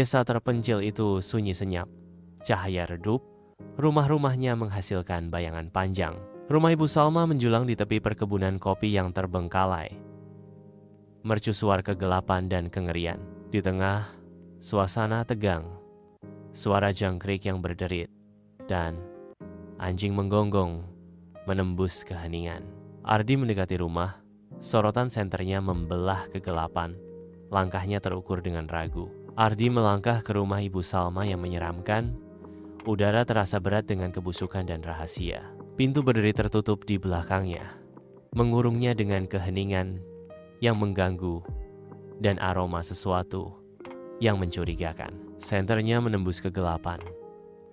Desa terpencil itu sunyi senyap. Cahaya redup, rumah-rumahnya menghasilkan bayangan panjang. Rumah Ibu Salma menjulang di tepi perkebunan kopi yang terbengkalai, mercusuar kegelapan dan kengerian. Di tengah suasana tegang, suara jangkrik yang berderit, dan anjing menggonggong menembus keheningan. Ardi mendekati rumah, sorotan senternya membelah kegelapan. Langkahnya terukur dengan ragu. Ardi melangkah ke rumah Ibu Salma yang menyeramkan. Udara terasa berat dengan kebusukan dan rahasia. Pintu berdiri tertutup di belakangnya, mengurungnya dengan keheningan yang mengganggu dan aroma sesuatu yang mencurigakan. Senternya menembus kegelapan,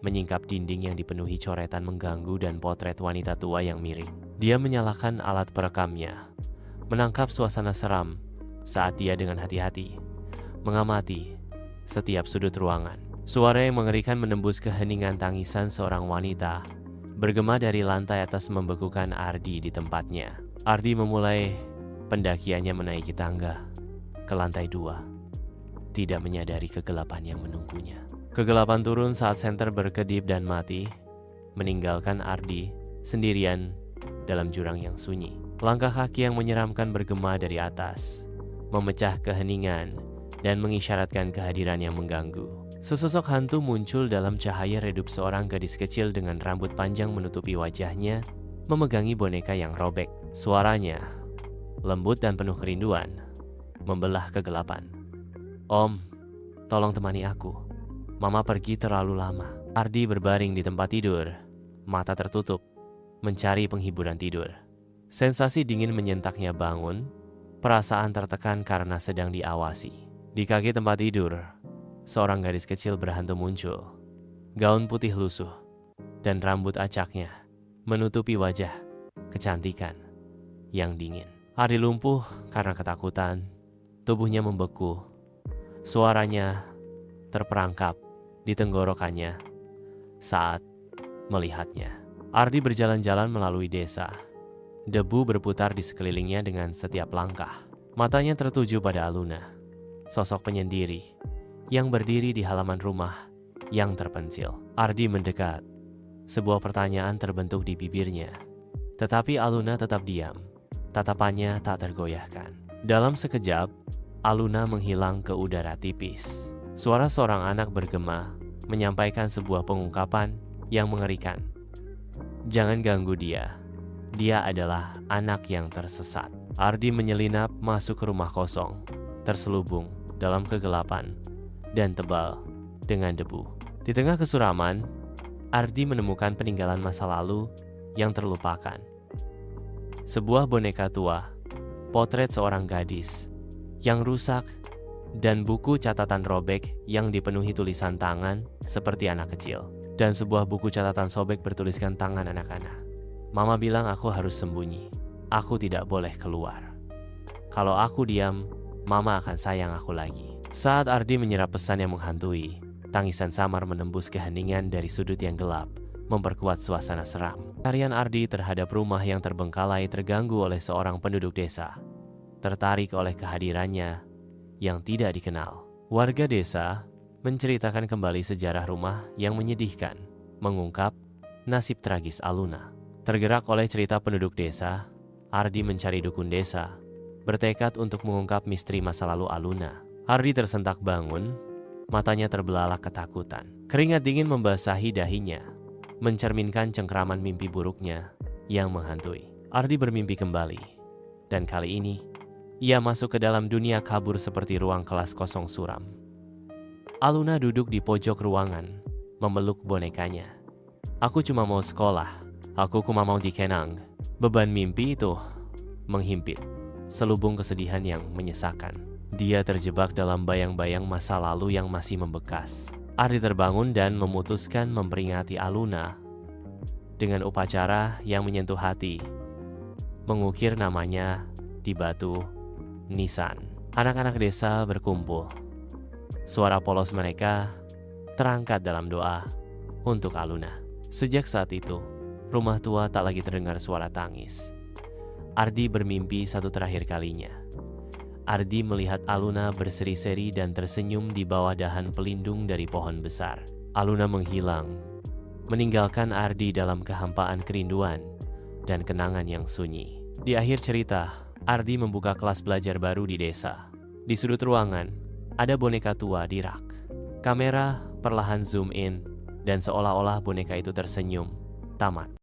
menyingkap dinding yang dipenuhi coretan mengganggu dan potret wanita tua yang miring. Dia menyalakan alat perekamnya, menangkap suasana seram saat dia dengan hati-hati mengamati setiap sudut ruangan. Suara yang mengerikan menembus keheningan. Tangisan seorang wanita bergema dari lantai atas membekukan Ardi di tempatnya. Ardi memulai pendakiannya menaiki tangga ke lantai 2, tidak menyadari kegelapan yang menunggunya. Kegelapan turun saat senter berkedip dan mati, meninggalkan Ardi sendirian dalam jurang yang sunyi. Langkah kaki yang menyeramkan bergema dari atas, memecah keheningan dan mengisyaratkan kehadiran yang mengganggu. Sesosok hantu muncul dalam cahaya redup. Seorang gadis kecil dengan rambut panjang menutupi wajahnya, memegangi boneka yang robek. Suaranya lembut dan penuh kerinduan, membelah kegelapan. "Om, tolong temani aku. Mama pergi terlalu lama." Ardi berbaring di tempat tidur, mata tertutup, mencari penghiburan tidur. Sensasi dingin menyentaknya bangun, perasaan tertekan karena sedang diawasi. Di kaki tempat tidur, seorang gadis kecil berhantu muncul. Gaun putih lusuh dan rambut acaknya menutupi wajah kecantikan yang dingin. Ardi lumpuh karena ketakutan, tubuhnya membeku. Suaranya terperangkap di tenggorokannya saat melihatnya. Ardi berjalan-jalan melalui desa. Debu berputar di sekelilingnya dengan setiap langkah. Matanya tertuju pada Aluna, sosok penyendiri yang berdiri di halaman rumah yang terpencil. Ardi mendekat. Sebuah pertanyaan terbentuk di bibirnya, tetapi Aluna tetap diam. Tatapannya tak tergoyahkan. Dalam sekejap, Aluna menghilang ke udara tipis. Suara seorang anak bergema menyampaikan sebuah pengungkapan yang mengerikan. "Jangan ganggu dia. Dia adalah anak yang tersesat." Ardi menyelinap masuk ke rumah kosong, terselubung dalam kegelapan dan tebal dengan debu. Di tengah kesuraman, Ardi menemukan peninggalan masa lalu yang terlupakan. Sebuah boneka tua, potret seorang gadis yang rusak, dan buku catatan robek yang dipenuhi tulisan tangan seperti anak kecil. Dan sebuah buku catatan sobek bertuliskan tangan anak-anak. "Mama bilang aku harus sembunyi. Aku tidak boleh keluar. Kalau aku diam, Mama akan sayang aku lagi." Saat Ardi menyerap pesan yang menghantui, tangisan samar menembus keheningan dari sudut yang gelap, memperkuat suasana seram. Tarian Ardi terhadap rumah yang terbengkalai terganggu oleh seorang penduduk desa, tertarik oleh kehadirannya yang tidak dikenal. Warga desa menceritakan kembali sejarah rumah yang menyedihkan, mengungkap nasib tragis Aluna. Tergerak oleh cerita penduduk desa, Ardi mencari dukun desa, bertekad untuk mengungkap misteri masa lalu Aluna. Ardi tersentak bangun, matanya terbelalak ketakutan. Keringat dingin membasahi dahinya, mencerminkan cengkraman mimpi buruknya yang menghantui. Ardi bermimpi kembali, dan kali ini ia masuk ke dalam dunia kabur seperti ruang kelas kosong suram. Aluna duduk di pojok ruangan, memeluk bonekanya. "Aku cuma mau sekolah. Aku cuma mau dikenang." Beban mimpi itu menghimpit, selubung kesedihan yang menyesakan. Dia terjebak dalam bayang-bayang masa lalu yang masih membekas. Ardi terbangun dan memutuskan memperingati Aluna dengan upacara yang menyentuh hati, mengukir namanya di batu nisan. Anak-anak desa berkumpul. Suara polos mereka terangkat dalam doa untuk Aluna. Sejak saat itu, rumah tua tak lagi terdengar suara tangis. Ardi bermimpi satu terakhir kalinya. Ardi melihat Aluna berseri-seri dan tersenyum di bawah dahan pelindung dari pohon besar. Aluna menghilang, meninggalkan Ardi dalam kehampaan kerinduan dan kenangan yang sunyi. Di akhir cerita, Ardi membuka kelas belajar baru di desa. Di sudut ruangan, ada boneka tua di rak. Kamera perlahan zoom in, dan seolah-olah boneka itu tersenyum. Tamat.